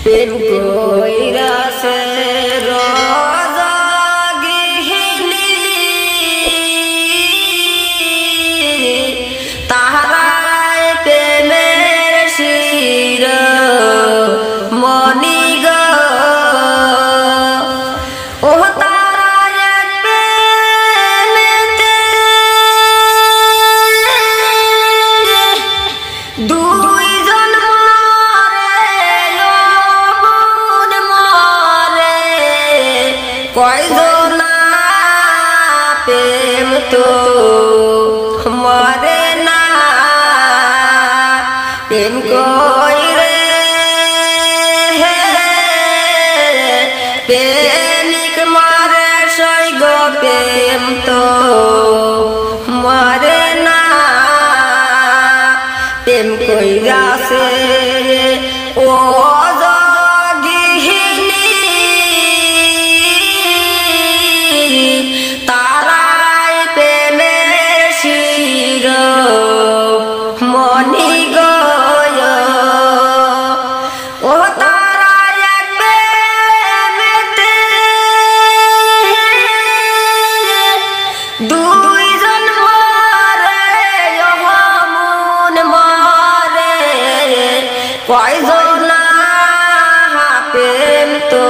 প্রেম কইরাছে রোজা গিহিনী তাহারায় প্রেমের শির মনি গো ও কয়জনা প্রেম তো মরে না প্রেম কইরে প্রেমিক মরে সৈগ প্রেম তো মরে না প্রেম কইরাছে ও মনি গয় ও তারা মেতে দুইজন মরে মন মরে কয়জন প্রেম তো